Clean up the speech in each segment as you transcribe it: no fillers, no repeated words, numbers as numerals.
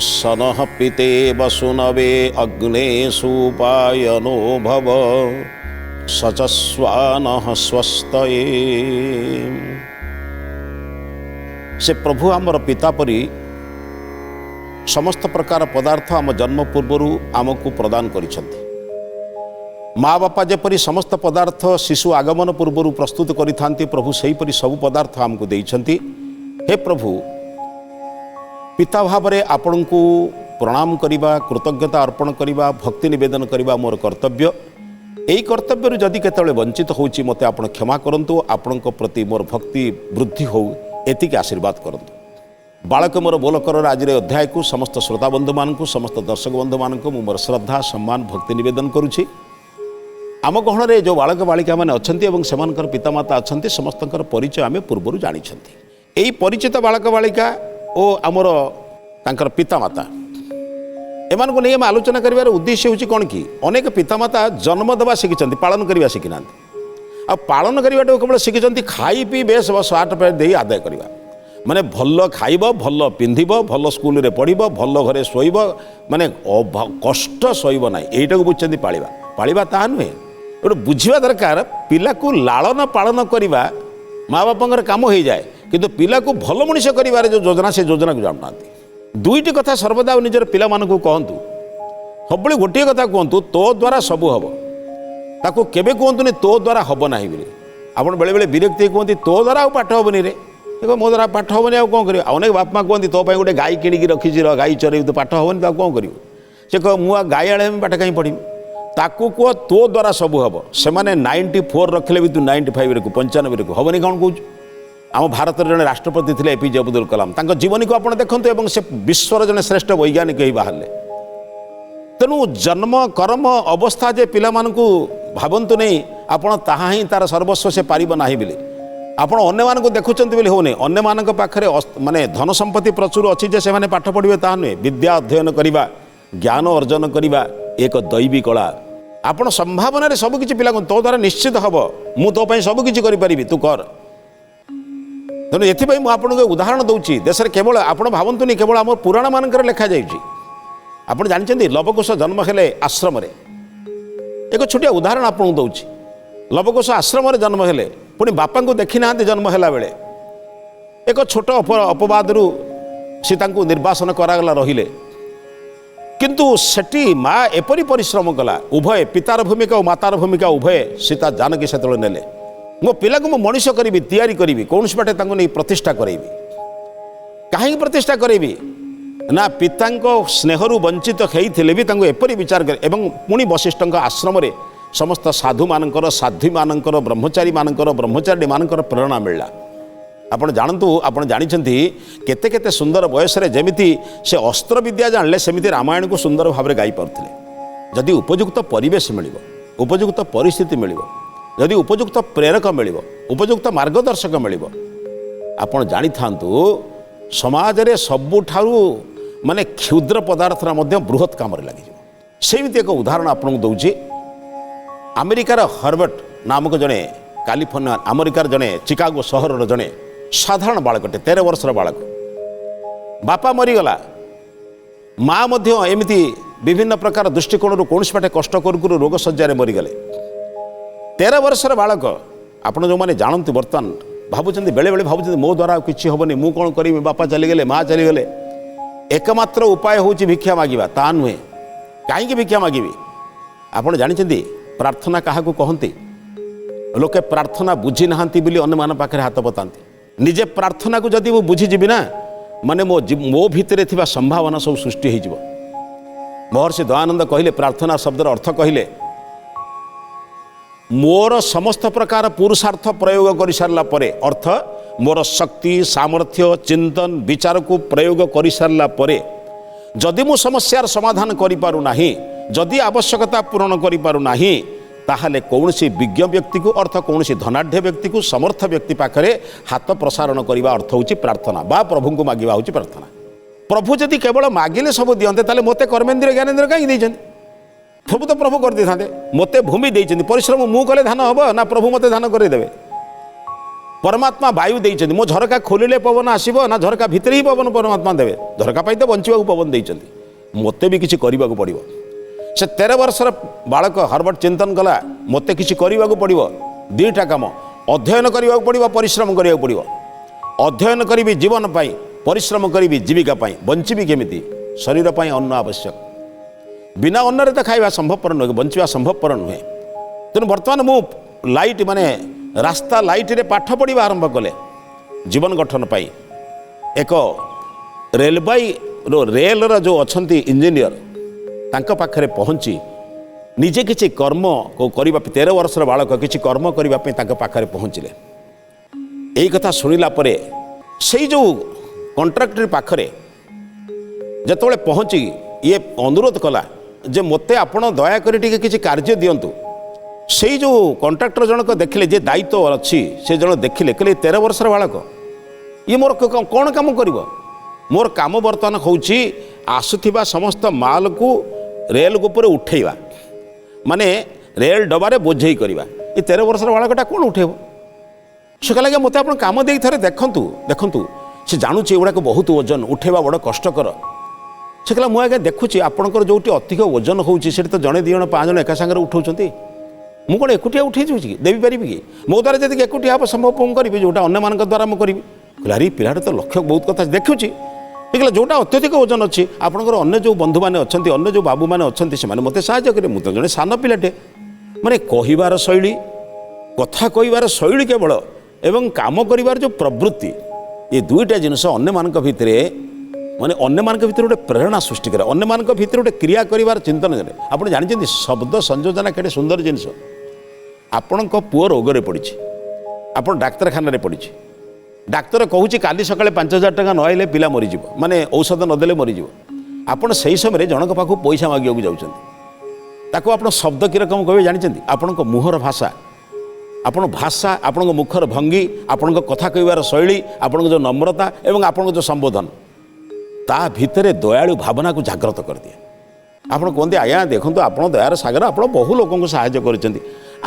सनः पिते वसुनवे अग्ने सुपायनो भव सचस्वानः स्वस्तये। से प्रभु आमर पिता परी समस्त प्रकार पदार्थ आम जन्म पूर्वर आमको प्रदान करिसेंति। माँ बापा जेपरी समस्त पदार्थ शिशु आगमन पूर्वर प्रस्तुत करिथांति प्रभु सेहीपरि सब पदार्थ आमको देइछंति। हे प्रभु, पिता भाव में आपण को प्रणाम करिबा, कृतज्ञता अर्पण करिबा, भक्ति निवेदन करिबा मोर कर्तव्य। यही कर्तव्य जदि केतବେଳେ वंचित होउची मते आपण क्षमा करंतु। आपण प्रति मोर भक्ति वृद्धि हो एतिक आशीर्वाद करंतु। बालक मोर बोलकर आज अध्याय को समस्त श्रोता बंधु मानक, समस्त दर्शक बंधु मानक मोर श्रद्धा सम्मान भक्ति निवेदन करुछि। आम गहण जो बालक बालिका मैंने अच्छा से पितामाता अच्छा समस्त परिचय आम पूर्व जानी। यही परिचित बालक बालिका और आमर तांकर पितामाता एमान को नहीं आम आलोचना करिवार उद्देश्य होची कौन कि अनेक पितामाता जन्म देवा शिखिं, पालन करवा शिखिना। आ पालन करवा केवल शिखिं खाई पी बेस सार्ट पैंट दे आदाय करवा, माने भल खाइब, भल पिंधिब, भल स्कूल रे पढ़िब, भल घरे शोइब, माने कष्ट शोइब ना। यहीटा को बुझे पालिबा। पालिबा ताहा नुहे, गोटे बुझा दरकार। पिला को लालन पालन करवा माँ बापा काम हो जाए, किंतु पिला को भल मनीष कर जो योजना से योजना को जानना। दुईटी कथा सर्वदा निजर पिला मानकु कहतु। सबले गोटे कथा कहतु, तो द्वारा सबू हम। ताको केबे कहतुनि तो द्वारा हम ना बोली। आप बेले बेले विरक्ति कहते तो द्वारा आ पाठ हेनी रे, देखो मो द्वारा पाठ हेनी आ कौन कर। अनेक बापा कहते तो गोटे गाई किणिकी रखी गाई चरई तो पाठ हेनी तो कौन कर। से कह मुझे गाई आड़े पाठ कहीं पढ़ी। ताकू कह तो द्वारा सबू हम। से 94 रखले भी तू 95 रखु, 95 रखु हेनी कौन कहूँ। आम भारत जड़े राष्ट्रपति थे एपीजे अब्दुल कलाम। तांको जीवनी को आप देखते और से विश्वर जड़े श्रेष्ठ वैज्ञानिक ही बाहर। तेणु जन्म कर्म अवस्था जे पिला मानकु भावंतु नहीं आपण ताहा ही तार सर्वस्व से पारिब नाही बोली। आपण अन्य मानकु देखुचंती बोली होने। अन्य मानक पाखरे माने धन संपत्ति प्रचुर अच्छी जे से माने पाठ पढ़िबे ताहा नुहे। विद्या अध्ययन करिबा, ज्ञान अर्जन करिबा एक दैवी कला। आपण संभावना रे सब किछि पिला तो द्वारा निश्चित हब। मु तो पई सब किछि करि परिबि, तू कर। तेणु एथिपाई मु आपन उदाहरण दउछि। देश रे केवल आपण भावंतुनी केवल आम पुराण मानकर लेखा जाइछि। आपण जानिछन्ती लवकुश जन्म हेले आश्रम रे। एक छोटिया उदाहरण आपन दउछि। लवकुश आश्रम रे जन्म हेले, पुणी बापा को देखि नांती जन्म हेला बेले। एक छोट अपवाद रु सीता को निर्वासन करागला रहिले, किंतु सेठी माँ एपरी परिश्रम कला। उभय पितार भूमिका और मातार भूमिका उभय सीता जानकी से नेले। मो पिला को मो मनीष करी तैयारी करी कौन बाटे नहीं प्रतिष्ठा करी। कहीं प्रतिष्ठा करी ना पिता स्नेहरु वंचित होते भी एपरी विचार कर। एवं पुणी वशिष्ठ आश्रम रे समस्त साधु मानकर, साध्वी मानकर, ब्रह्मचारी मानकर, ब्रह्मचारी मानकर प्रेरणा मिलला। आपण जानतु, आपण जानिछन्ती केते केते सुंदर बयस रे जेमिति से अस्त्र विद्या जानले सेमिति रामायण को सुंदर भाव गाई पारुथिले। जदि उपयुक्त परिवेश मिलिबो, उपयुक्त परिस्थिति मिलिबो, जदि उपयुक्त प्रेरक मिलिबो, उपयुक्त मार्गदर्शक मिलिबो, आपण जानि थांतु समाज रे सबुठारु माने क्षुद्र पदार्थरा मध्य बृहत काम रे लागि जिवो। सेमिति एक उदाहरण आपन दउछि। अमेरिकार हार्वर्ड नामक जने कैलिफोर्निया अमेरिकार जने चिकागो सहर जने साधारण बालकटे 13 वर्षर बालक। बापा मरीगला, माँ एमती विभिन्न प्रकार दृष्टिकोण कौन पाटे कष्ट करू रोग सज्जा मरीगले। 13 वर्षर बालक। आप जो मैंने जानते बर्तमान भावुं बेले बेले भावुं मो द्वारा किसी हेनी, मु कौन करी, बापा चलीगले, माँ चलीगले। एकमात्र उपाय हूँ भिक्षा मागिबा, ता नुहे। कहीं भिक्षा मागिबी? आप जानते प्रार्थना क्या कहती? लोके प्रार्थना बुझी नाहांती बोली अन्य मान पाखे हाथ बताती। निजे प्रार्थना को जदि बुझीजी ना माने मो भितर थिबा संभावना सब सृष्टि हो। महर्षि दयानंद कहले, प्रार्थना शब्दर अर्थ कहले मोर समस्त प्रकार पुरुषार्थ प्रयोग कर सारा परे, अर्थ मोर शक्ति सामर्थ्य चिंतन विचार को प्रयोग कर सारा परे जदि मु समस्यार समाधान करि पारु नाही, जदि आवश्यकता पूरण करि पारु नाही, ताहले कौनसी विज्ञ व्यक्ति को अर्थ कौनसी धनाढ़ व्यक्ति को समर्थ व्यक्ति पाखरे हाथ प्रसारण करने अर्थ होची प्रार्थना बा प्रभु को मागिबा होची प्रार्थना। प्रभु जदि केवल मागिले सब दियंते ताले मते कर्मेंद्र ज्ञानेन्द्र कहीं देइछन? प्रभु तो प्रभु कर देथांते। मते भूमि देइछन, परिश्रम मु कले धान हबो ना प्रभु मते धान करे देबे? परमात्मा वायु देइछन्ति मो झरका खोलिले पवन आसीबो ना झरका भितर ही पवन परमात्मा देवे झरका पाई तो बंचिबा पवन देइछन्ति मते भी किछि करिबाकू पड़िबो से 13 वर्षर बालक हर्बर्ट चिंतन कला मते किछि करिबाकू पड़िबो दुईटा काम अध्ययन करिबाकू पड़िबो परिश्रम करिबाकू पड़िबो अध्ययन करी जीवन पाई परिश्रम करी जीविका पाई बंचिबी केमिति शरीर पाई अन्न आवश्यक बिना अन्नरे तो खाइबा संभवपर नुहे बंचिबा संभवपर नुहे तेणु बर्तमान मु लाइट माने रास्ता लाइट रे पाठ पढ़ा आरंभ कले जीवन गठन पाई एक रेलबाई रेल जो अच्छी इंजीनियर तांका पाखरे पहुँची निजे किसी कर्म को करबा 13 वर्षर बालक किसी कर्म करने तांका पाखरे पहुँचले यही कथा शुणिला परे से जो कंट्राक्टर पाखरे जतबे पहुँची ये अनुरोध कला जे मते आपण दयाकोरी टिके किसी कार्य दियंतु से जो कंट्राक्टर जनक देखिले जे दायित्व अच्छी से जन देखिले कहले 13 वर्षर बालक ये मोर कौन काम करिवो मोर काम बर्तमान होउची आसुथिबा समस्त माल को रेल ऊपर उठेइबा माने रेल डबारे बोझई करवा ये 13 वर्षर बालकटा कौन उठेब से कहला मते आपण काम देई थरे देखंतु देखंतु से जानुची एगुड़ा बहुत ओजन उठेबा बड़ कष्टकर से कहला मु आगे देखुची आपणकर जोटी अधिक ओजन होउची सेठी तो जणे 2 जण 5 जण एका संगे उठाउछंती मु कोन एकुटिया उठे जाउची देबी परिबी कि मो द्वारा जदि एकुटिया हम संभव कौन करी जोटा अन्य मान द्वारा मुझे करी अरे पिलाटे तो लक्ष्य बहुत कथा देखुची देखला जोटा अत्यधिक ओजन अच्छी आपणकर अन्य जो बंधु मैंने अच्छा अन्य जो बाबू मैंने अच्छा से मत साहय करें मुझे जड़े सान पिलाटे माने कहबार शैली कथा कहबार शैली केवल एवं काम करिवार जो प्रवृत्ति ये दुईटा जिनस अन्य मान भितर माने अन्य मान भितर गोटे प्रेरणा सृष्टि करे अन्य मान भितर गोटे क्रिया करिवार चिंतन करे आप जानते शब्द संयोजना केटे सुंदर जिनस आपण पुओ रोगरे पड़ी आप डाक्तखाना पड़ी डाक्तर कहूँ काली सकाଳେ 5,000 टଙ୍କା न आइले पिला मरीज माने औषध नदेले मरीज आपड़ से समय जनक पाखु पैसा मागिବାକୁ जाउछन्ति ताको आपण शब्द कि रकम कहबे जानिछन्ति आपण मुहर भाषा आपण भाषा आपण मुखर भंगी आपण कथा कहबार शैली आपण जो नम्रता एवं आपण जो संबोधन ता भितरे दयालु भावना को जागृत कर दिए आपण कहते आज्ञा देखो आपण दयार सागर आप बहु लोक साहाय्य करिसेंति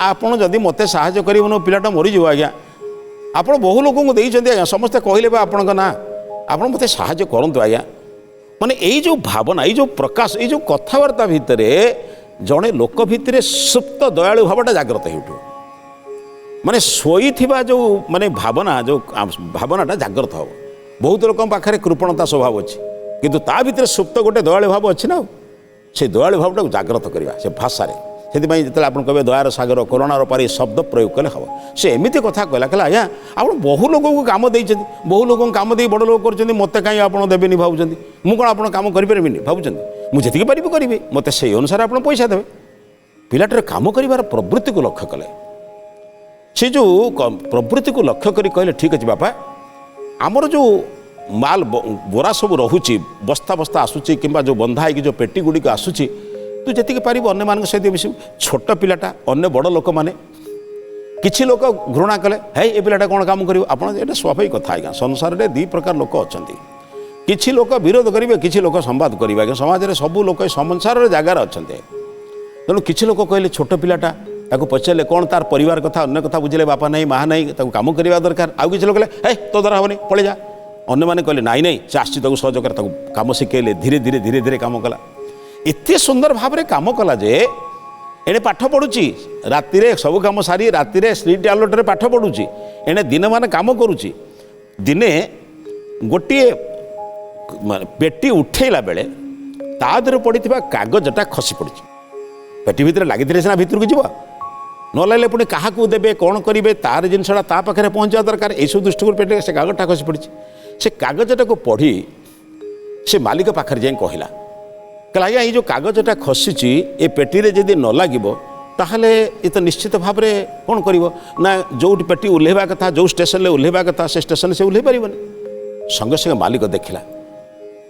आपण जदि मते साहाय्य करिवनो पिलाटा मरीज आज्ञा आप बहु लोक आज्ञा समस्ते कहले आपण ना आप मत साहाय्य करतु आज्ञा माने यही जो भावना ये जो प्रकाश ये जो कथबार्ता भितर जड़े लोक भितर सुप्त दयालु भावटा जागृत हो माने शोई जो माने भावना जो भावनाटा जागृत हो बहुत लोक पाखे कृपणता स्वभाव अच्छी किंतु ता भितर सुप्त गोटे दयालु भाव अच्छी ना से दयालु भावटा जागृत करवा से भाषा से जो आप कहे दयार सागर करुणार पारी शब्द प्रयोग कले हम से एमती कथा कहला कहला आज्ञा आप बहु लोक काम देते बहु लोक काम दे बड़ लोक कर मत कहीं आप देवे भावुं मुझे कौन आप कम करें भावुं मुझे जी पारि करी मत से अनुसार आप पैसा देवे पिलाटर काम कर प्रवृत्ति को लक्ष्य कले से जो प्रवृत्ति को लक्ष्य कर कहले ठीक अच्छे बापा आमर जो माल बोरा सब रोचे बस्ता बस्ता आसूची कि जो बंधा है जो पेटी गुड़िक आसूची तू जी पार अन्य मान सहित मिसू छोट पिलाटा अन्य बड़ लोक मैंने किसी लोक घृणा कले है ये पिलाटा कौन काम करें आप स्वाभाविक कथा आज्ञा संसार में 2 प्रकार लोक अच्छा किसी लोक विरोध करेंगे किसी लोक संवाद करेंगे समाज में सबू लोक संसार जगार अच्छा तेणु किसी लोक कहले छोट पिलाटा ताको पचारे कौन तार परिवार कथा अन्य कथा बुझे बापा नहीं माँ नहीं ताको काम करवा दरकार आउ किसी लोग कहले है तो द्वारा हेनी पलि जा अन्य मैंने कहले नाई नहीं से आसी सहयोग कर काम शिखेले धीरे धीरे धीरे धीरे काम कला एते सुंदर भाव में काम कला जे एने पाठ पढ़ुची राति रे सब काम सारी राति रे स्ट्रीट आलोट पाठ पढ़ुची एने दिन मान काम करुची दिने गोटे पेटी उठेला बेले ता देहरे पड़ता कागजटा खसी पड़ी पेटी भितर लगी सीना भितर को जीव न लगे पुणी क्या देवे कौन करेंगे तार जिनसा ता पाखे पहुँचा दरकार यू दृष्टि पेटे से कागजटा खसी पड़ी से कागजटा को पढ़ी से मालिक पाखे जाए कहला कहला आज्ञा ये जो कागजटा खसीची ये पेटी रे जदि न लगे ताहले ये तो निश्चित भाव में कौन कर ना जो पेटी ओह्लैवा कथा जो स्टेशन में ओह्लैवा कथा से स्टेशन से ओह्लै पारिबनी संगे संगे मालिक देखला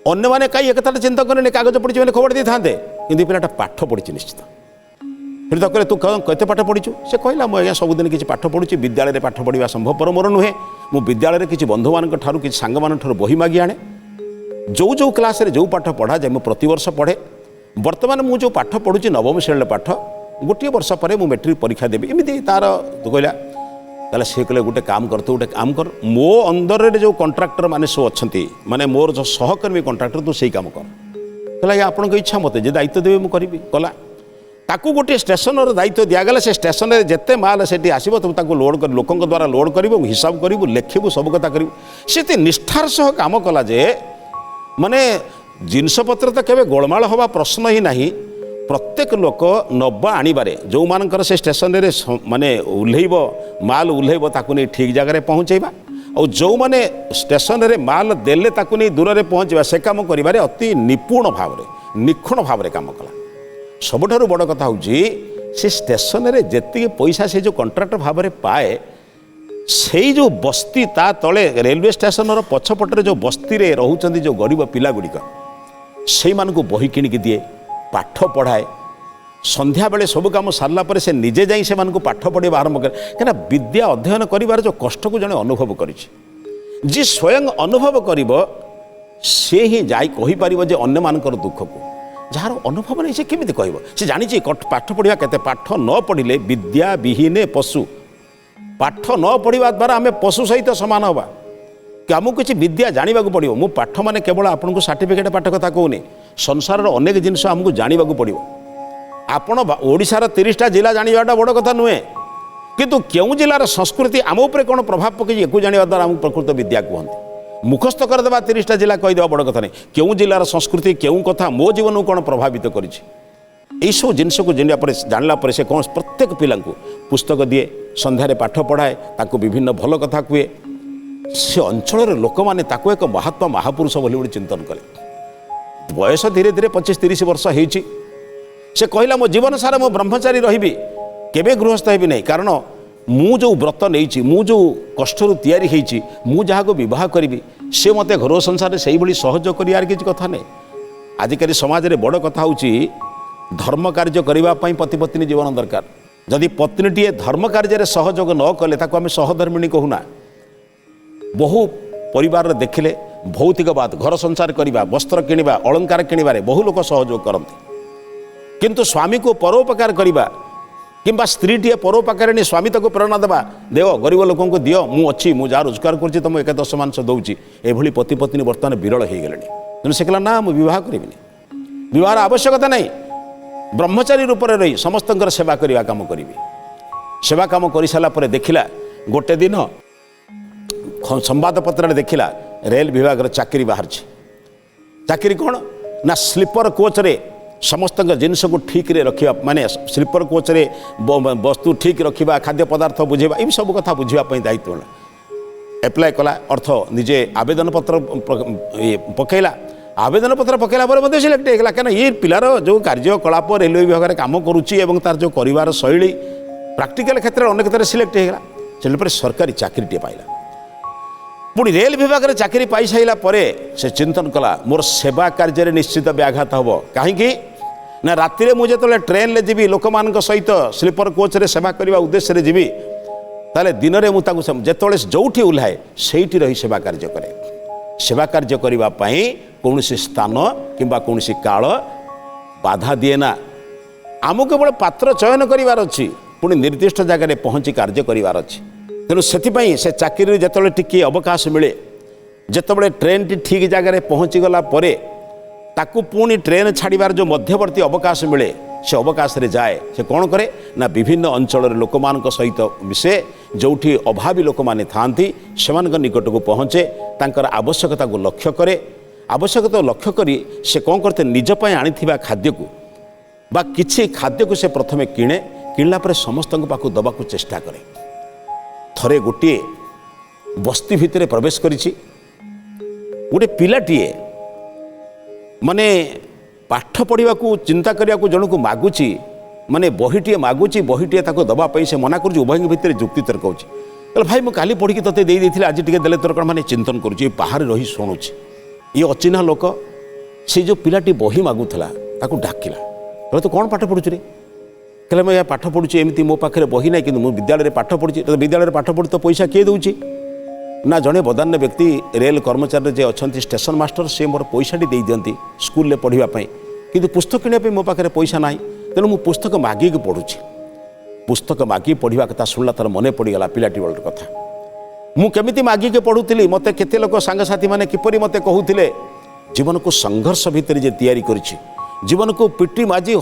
अन्य मैंने कहीं एक कथा चिंता करें कागज पड़ी मैंने खबर दी था कि पिलाटा पाठ पढ़ी निश्चित फिर तक तू केते पाठ पढ़ीचु से कहला मुझे सबुदिन किसी पाठ पढ़ुची विद्यालय में पाठ पढ़ा संभवपर मोर नुहे मु विद्यालय किसी बंधु मान कि सांग मान बही मागी आने जो जो क्लास रे जो पाठ पढ़ा जाए मुझे प्रतिवर्ष पढ़े वर्तमान मुझे पाठ पढ़ुची 9म श्रेणी पाठ गोटे वर्ष पर मुझे मैट्रिक परीक्षा देवी एमती तार तू कहला कहला सी कहले गोटे काम कर तू गोटे काम कर मो अंदर जो कंट्राक्टर मैंने सब अच्छा माने मोर जो सहकर्मी कंट्राक्टर तू सही काम कर कहला ये आपन इच्छा मत जे दायित्व देवे मुझे करी कला ताकू गोटे स्टेशन दायित्व दिगला से स्टेशन में जिते माल से आसो तुम लोड कर लोकों द्वारा लोड कर हिसाब करू लेखिबू सब कथा करू से निष्ठार सह काम कला जे माने जिनपतर तो केवे गोलमाल हवा प्रश्न ही नहीं प्रत्येक लोक नवा आणबारे जो मानकर से स्टेशन रे माने उल्हेब माल उल्हेब ताकू नहीं ठीक जगह पहुँचेबा और जो माने स्टेशन रे माल देले ताकू नहीं दूर रे पहुँचवा से काम करिबारे अति निपुण भाव निखुण भाव काम कला सबुठारु बड़ कथा होउची से स्टेशन रे जेति पैसा से जो कंट्राक्टर भाव में पाए से जो बस्ती ता तले रेलवे स्टेशन रो पछपटे जो बस्ती रे रहउचंदी जो गरीब पिला गुड़िक से मानकु बही किणिकी दिए पाठ पढ़ाए संध्या बेले सब काम सारा पर से निजे जाई से मानकु पाठ पढ़ाइबा आरंभ करे कहीं विद्या अध्ययन करिवार जो कष्ट को जने अनुभव करिछि जी स्वयं अनुभव करिवो से ही जाई कहि परिवो जे अन्य मानकर दुख को जार अनुभव नहीं से केमिति कहबो से जानिछि पाठ पढ़िया केते पाठ न पढ़िले विद्या विहीने पशु पाठ न पढ़िबा द्वारा आमे पशु सहित समान होबा कि आमको किसी विद्या जाना पड़ो मु पाठ माने केवल आपन को सर्टिफिकेट पाठ कथा कहूनी संसार अनेक जिनस आमको जाना पड़ो आपण ओडिशार 30टा जिला जानाटा बड़ कथा नुहे किंतु क्यों जिलार संस्कृति आम उपर कौन प्रभाव पकई एक जाना द्वारा आमको प्रकृत विद्या कहते मुखस्थ करदेवा 30टा जिला कहीदेवा बड़ कथा नहीं क्यों जिलार संस्कृति क्यों कथा मो जीवन को कौन प्रभावित कर सब जिनस को जानला से कौन प्रत्येक पिला पुस्तक दिए संध्यारे पाठ पढ़ाए ताको विभिन्न भल कथा कहे से अंचल लोक मैंने एक महात्मा महापुरुष बोली चिंतन कले बयस धीरे धीरे 25-30 वर्ष होती से कहला मो जीवन सारा मो ब्रह्मचारी रही केबे गृहस्थ हेबी नहीं कारण मु जो व्रत नहीं मु जो कष्टर तैयारी होती मु जहाँ को बह करी से मत घर संसार से ही सहयोग कर किसी कथा नहीं आजिकल समाज में बड़ कथा होची धर्म कार्य करने पति पत्नी जीवन दरकार जदि पत्नीटीए धर्म कार्य सहयोग न कले ताको आम सहधर्मिणी कहूना बहु परिवार देखिले भौतिकवाद घर संसार करवा वस्त्र किणवा अलंकार किणवे बहु लोग सहयोग करते किंतु स्वामी को परोपकार करवा किंबा स्त्रीटीए परोपकार स्वामी तक प्रेरणा देवा देव गरीब लोक दियो मु अच्छी मु जहाँ रोजगार कर तुम एक 10 मांस दौची एभली पति पत्नी बर्तमान विरल हो गले तेणु से कहला ना मुझे बह करी बहर आवश्यकता नहीं ब्रह्मचारी रूप में रही समस्त सेवा करने काम करी सेवा काम कर सारापर देखला गोटे दिन संवादपत्र देखला रेल विभाग चाकरी बाहर चाकरी कौन ना स्लीपर कोच रे समस्त जिनस को ठीक रे रखा माने स्लीपर कोच रे वस्तु ठीक रखा खाद्य पदार्थ बुझेबा ये सब कथा बुझापी दायित्व एप्लाय कला अर्थ निजे आवेदन पत्र पकेला आवेदन पत्र पकेला पर सिलेक्ट होगा कहीं ये पिलार जो कार्यकलाप रेलवे विभाग में कम करुच्ची तार जो कर शैली प्राक्टिकल क्षेत्र में अनेक क्षेत्र सिलेक्ट होगा से सरकारी चाकरीटे पाइला पुणी रेल विभाग में चाकरी पाई सारा से चिंतन कला मोर सेवा कार्य निश्चित व्याघात हम कहीं ना राति मुझे ट्रेन ले जी लोक मान सहित स्लीपर कोच रे सेवा करने उद्देश्य जी ताले दिन में मुझे जिते जो ओह्लाए से रही सेवा कार्य करे सेवा कार्य करने कौन स्थान किंबा कौन काल बाधा दिए ना आम केवल पात्र चयन करार अच्छी पुणी निर्दिष्ट जगह पहुँची कार्य करार अच्छी तेणु से चाकरी जिते टिके अवकाश मिले जितेबाला ट्रेन टी ठीक जगह पहुँची गला परे ताकू पुणी ट्रेन छाड़बार जो मध्यवर्ती अवकाश मिले से अवकाश रे जाए से कौन करे ना विभिन्न अंचल लोक मान सहित मिसे जोठी अभावी लोक माने थांती से निकट को पहुँचे तांकर आवश्यकता को लक्ष्य करे आवश्यकता लक्ष्य करी से कौन करते निजपाई आनी खाद्य को बा किछि खाद्य को से प्रथमे किणे किणला पर समस्त पाक दबा को चेष्टा करे थरे गोटे बस्ती भितर प्रवेश करिछि गोटे पिलाटीए माने पाठ पढ़ा को चिंता करने को जन को मागुची माने बहीटे मागुची बहीटे दबापी से मना कर उभय भितर जुक्ति तर्क होती भाई मुझे काली पढ़ी तोते देती आज टे देले तोर कौन मैंने चिंतन करुँच बाहर रही शुणुची ये अचिन्हा लोक से जो पिलाटी बही मागुला ताकू डाकिला कहले तू कौन पाठ पढ़ुଛୁ रे कहले मैं पाठ पढ़ुची एमती मो पाखे बही ना कि विद्यालय में पाठ पढ़ुची तो विद्यालय पाठ पढ़ी तो पैसा किए दूची ना जड़े बदान्य व्यक्ति रेल कर्मचारी जे अच्छा स्टेशन मास्टर से मोर पैसाटी दे दियंती स्कूल पढ़ापी किंतु पुस्तक किणा मो पाखे पैसा ना तेणु मु पुस्तक मागिक पढ़ुची पुस्तक मागी पढ़ा कथा शुणला तार मन पड़गला पिलाटी बेलर कथा मुझे मागिके पढ़ुली मत केते लोक सांगसाथी मैंने किपरि मत कहूले जीवन को संघर्ष भितर जे तैयारी करिछि जीवन को पिटी माजी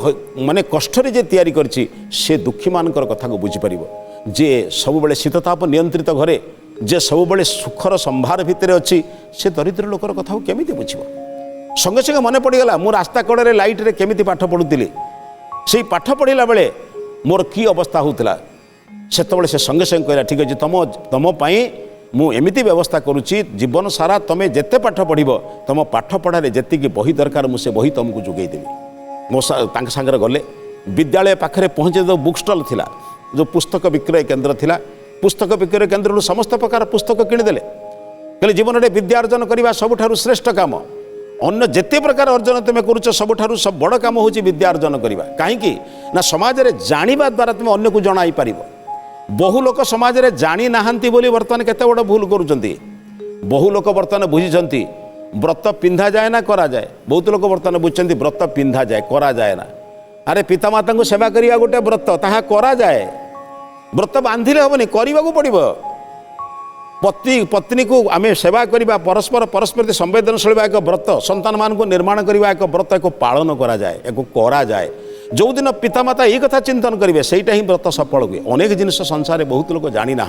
माने कष्ट जे तैयारी करिछि से दुखी मानकर कथा को बुझी परिबो जे सब बेले शीतताप नियंत्रित घरे जे सब बेले सुखर संभार भितर अच्छी से दरिद्र लोकर कथा को केमिति बुझिबो संगे संगे मन पड़गला मु रास्ता कड़े लाइट रे केमिति पाठ पढ़ुली से पाठ पढ़ला बेले मोर की अवस्था होता सेतबेले से संगे संगे कहला ठीक अच्छे तुम मु एमिति व्यवस्था करुच्ची जीवन सारा तुम जिते पाठ पढ़ तुम पाठ पढ़ारे जी बही दरकार मुझे बही तुमको जोगेदेवी मो सागर गले विद्यालय पाखे पहुँचे जो बुक स्टल थिला जो पुस्तक विक्रय केन्द्र थिला पुस्तक विक्रय केन्द्र समस्त प्रकार पुस्तक किणिदेले कहले जीवन में विद्यार्जन करने सबुठारु श्रेष्ठ काम अन्य जिते प्रकार अर्जन तुम करुच सबुठारु सब बड़ काम होची विद्यार्जन करवा कहीं ना समाज रे जानिबा द्वारा तुम अन्य को जणाई पारिबो बहु लोक समाज रे जानी नाहंती बोली वर्तमान केते बड़ भूल करुचंती बहु लोक वर्तमान बुझिचंती व्रत पिंधा जाए ना करा जाए बहुत लोक वर्तमान बुझिचंती व्रत पिंधा जाए करा जाए ना अरे पितामाता को सेवा करिया गोटे व्रत ताहा करा जाए व्रत बांधिले हेबनी करबा को पड़िबो पति पत्नी को आम सेवा करवा परस्पर परस्पर संवेदनशील एक व्रत संतान मान को निर्माण करवा एक व्रत एक पालन करा जाए एक करा जाए जो दिन पितामाता ये कथा चिंतन करेंगे सहीटा ही व्रत सफल हुए अनेक जिनिस संसार बहुत लोग जानी ना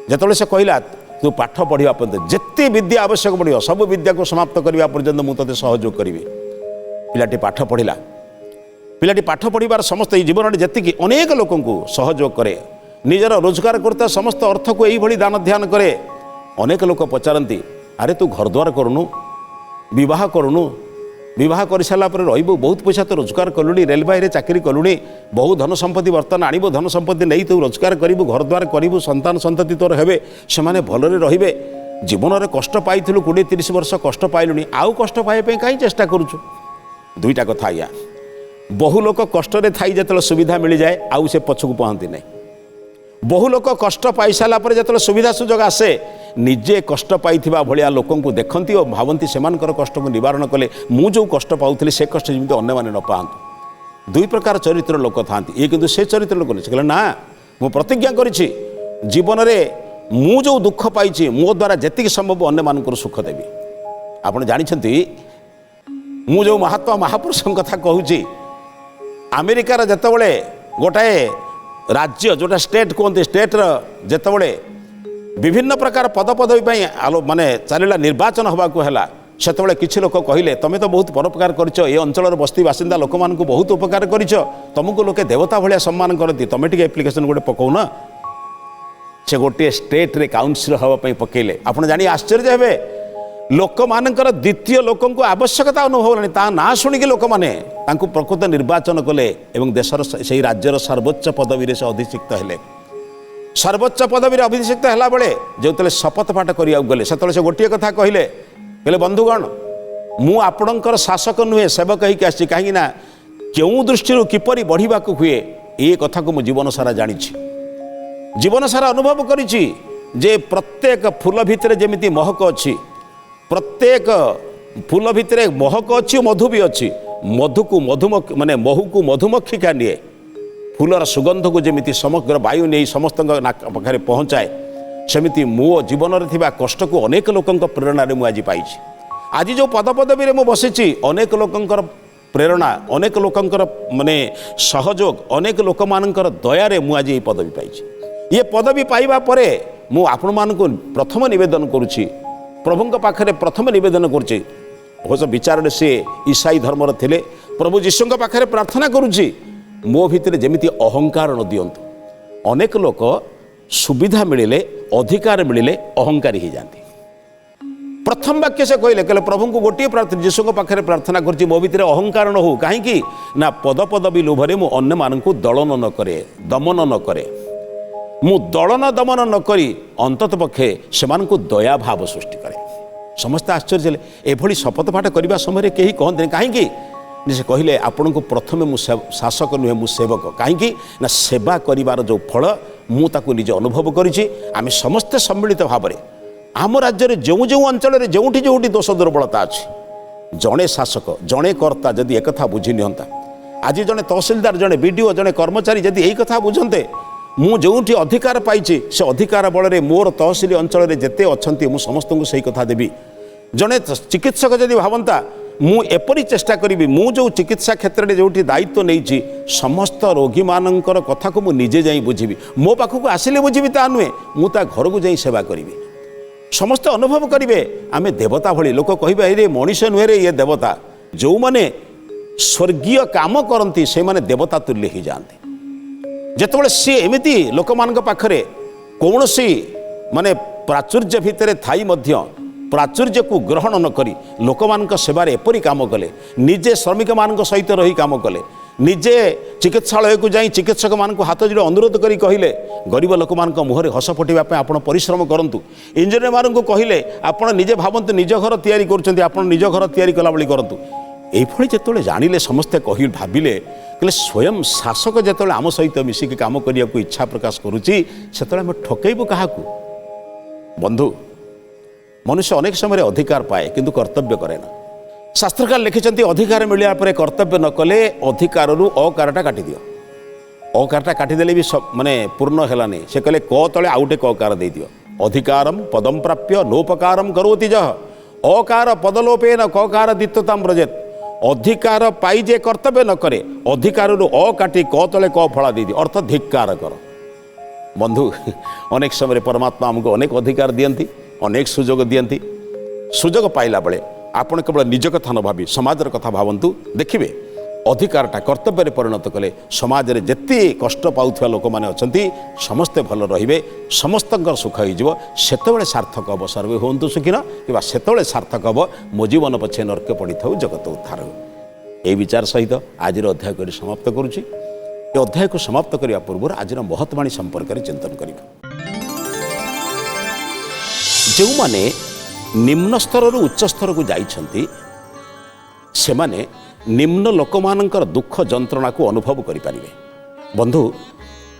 जिते से कहला तू पाठ पढ़ा पर्यंत जिते विद्या आवश्यक पड़ो सब विद्या को समाप्त करने पर्यंत मुझे तोते सहयोग करी पिलाटी पाठ पढ़ला पिलाटी पाठ पढ़ार समस्त जीवन में जी अनेक लोक सहयोग करे निजर रोजगार करता समस्त अर्थ को यही दान ध्यान करे अनेक लोक पचारती अरे तू घर द्वार करूनु विवाह करूनु विवाह कर सारा रही बहुत पैसा तो रोजगार कलुणी रेलवे चाकरी कलुणी बहु धन संपत्ति बर्तमान आणबू धन संपत्ति नहीं तू रोजगार करू घर द्वार करू संतान संतति तोर हे से भलरे रे जीवन में कष्ट पाई 20-30 वर्ष कष्ट पाइलुनी आउ कष्ट पाइबा कहीं चेष्टा करुचु दुईटा कथा आज्ञा बहु लोक कष्ट थी जो सुविधा मिल जाए आउ से पछकू पहंती नहीं बहु लोक कष्ट पाई सारा जो सुविधा सुजोग आसे निजे कष्ट पाई भाया लोक देखती और भावती से कष्ट को निवारण कले मु जो कष्ट पाऊली से कष्ट जमी अन्य मैंने न पातु दुई प्रकार चरित्र लोक था ये किंतु से चरित्र लोक नहीं कहले ना मु प्रतिज्ञा करिछि जीवन में मु जो दुख पाई मो द्वारा जी संभव अन्य मान सुख देवी आपड़ जानते मु जो महात्मा महापुरुष कथा कहूँ अमेरिकार जितेबाला गोटाए राज्य जोटा स्टेट कहते स्टेट्र जितेबाला विभिन्न प्रकार पदपदवी माने चलला निर्वाचन होबाकू है सेतबेले किछि लोक कहले तुम तो बहुत परोपकार करिछ ए अंचल बस्ती बासिंदा लोक मान को बहुत उपकार करिछ तुमको लोके देवता भाया सम्मान करती तुम टे एप्लिकेशन गोटे पकाउन से गोटे स्टेट रे काउंसिल हाँपाई पकईले आप जानी आश्चर्य हे लोक मानकर द्वितीय लोक आवश्यकता अनुभव होनी ता ना शुणिकी लोक मैंने प्रकृत निर्वाचन कले एवं देशर से राज्यर सर्वोच्च पदवी से अधिषिक्त हेले सर्वोच्च पदवी अभिषेक है बेले जो शपथ पाठ करा गले से गोटे कथा कहले कहले बंधुगण मु आपणकर शासक नुहे सेवक होकर आसी कहीं क्यों दृष्टि किपरि बढ़ा हुए ये कथा को मु जीवन सारा जानी जीवन सारा अनुभव करी जे प्रत्येक फूल भितर जमी महक अच्छी प्रत्येक फूल भितर महक अच्छी मधु भी अच्छी मधु को मधुमक्खी माने महू को मधुमक्खिका निए फूलर सुगंध को जमी समग्र वायु नहीं समस्त पाखे पहुँचाए सेमती मो जीवन में कष्ट को अनेक लोकों प्रेरणा मुझे आज पाई आज जो पदपदवी में बसी अनेक लोकंर प्रेरणा अनेक लोकंर माने सहयोग अनेक लोक मानकर दयारे मुझे आज ये पदवी पाई ये पदवी पाइबा परे मु आपण मान को प्रथम निवेदन करुछि प्रभु पाखे प्रथम निवेदन करुछि अवश्य विचार से ईसाई धर्मर थिले प्रभु जीशु पाखे प्रार्थना करुछि मो भितर जमिति अहंकार न दियंतु अनेक लोक सुविधा मिले अधिकार मिले अहंकारी ही जाती प्रथम वाक्य से कहले प्रभु को गोटे प्रार्थना जीशु पाखे प्रार्थना करुछि मो भितर अहंकार न हो कहीं ना पद पदवी लोभरे मु अन्य मानकु दलन न करे दमन न करे मु दलन दमन न करी अंतत पक्षे सेमानकु दया भाव सृष्टि करे समस्ते आश्चर्य एभली शपथ पाठ करने समय कहीं कहते कहीं से कहले आपण को प्रथमे मु शासक नुहे मु सेवक कहीं ना सेवा करिवार जो फल मुझे निजे अनुभव करी आम समस्ते सम्मिलित भाव में आम राज्य जो जो अंचल जोटी जोटी दोष दुर्बलता अच्छी जड़े शासक जड़े कर्ता जदि एक बुझी निहंता आज जड़े तहसिलदार जड़े बीडीओ जड़े कर्मचारी जदि यही कथा बुझंते मु जोठी अधिकार पाइछि से अधिकार बल में मोर तहसिल अंचल में जिते अच्छा मुझे समस्त को सही कथा देवी जड़े चिकित्सक जदि भावता मु एपरी चेष्टा करी मु जो चिकित्सा क्षेत्र में जो दायित्व नहीं समस्त रोगी मानकर कथा को मु निजे जाई बुझी मो पाखक आसिले बुझी ता नुहे मु ता घर को जाई सेवा करी समस्त अनुभव करेंगे आम देवता भली लोक कहे रे मनीष नुहे रे ये देवता जो माने स्वर्गीय काम करती से माने देवता तुल्य ही जाते जितेबाला सी एमती लोक मान पाखरे कौन सी माने प्राचुर्य भितर थाई मध्य प्राचुर्य को ग्रहण न करी लोक मान सेवार एपरी काम कले निजे श्रमिक मान सहित रही काम कले निजे चिकित्सालय को जाई चिकित्सक मान हाथ जोड़ अनुरोध करी कहले गरीब लोक मान मुहरे हस फटाइवाई आप परिश्रम करूँ इंजीनियर मान को कहले आप निजे भावतु निज घर तैयारी कर निज घर तैयारी कला भली करूँ यही जो जानिले समस्ते कह भाविले कहले स्वयं शासक जो आम सहित मिसिक काम करने को इच्छा प्रकाश करुच्ची से ठकईबू क्या बंधु मनुष्य अनेक समय अधिकार पाए किंतु कर्तव्य करे ना शास्त्रकार लिखिं अधिकार मिलवा पर कर्तव्य न कले अधिकार अकारटा काटी दियो अकारटा काटिदेले भी माने पूर्ण है से कहले क तले आउटे ककार दे दियो अधिकारम पदम प्राप्य नोपकारम करोति जह अकार पदलोपे न ककार दित्वताम व्रजेत अधिकार पाई जे कर्तव्य न करे अधिकार अ काटी क तले क फला दे दियो अर्थ धिक्कार कर बंधु अनेक समय परमात्मा आमको अनेक अधिकार दियंती अनेक सुजोग दियंती सुजोग पाइला बेले आपण केवल निज कथा न भावी समाजर कथा भावंतु देखिए अधिकारटा कर्तव्य परिणत कले समाज में जिते कष्ट पाउथवा लोक माने अछंती समस्ते भल रहिबे समस्तंकर सुख होइजिवो सेतेबेले सार्थक हब सर्वे होंतु सुखिन किबा सेतेबेले सार्थक हब मो जीवन पछे नरके पड़िथाउ जगत उद्धार हो ए विचार सहित आज अध्याय को समाप्त करुछि ए अध्याय को समाप्त करने पूर्व आज महत्वाणी संपर्क में चिंतन करिबा जो माने निम्न स्तर उच्च स्तर को जाइछंती से माने निम्न लोक मानकर दुख जंत्रणा को अनुभव करिपारिबे बंधु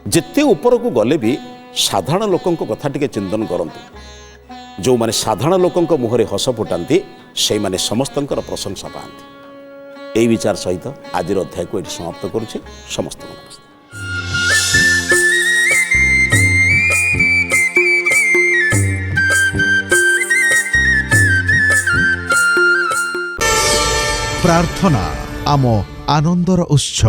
जिते ऊपर को गले भी साधारण लोकों कथा टिके चिंतन करंतु जो माने साधारण लोकों मुहरे हस फुटांती से माने समस्तंकर प्रशंसा पाती यही विचार सहित आज अध्याय को ये समाप्त करुच्ची समस्त नमस्ते। प्रार्थना आम आनंदर उत्स।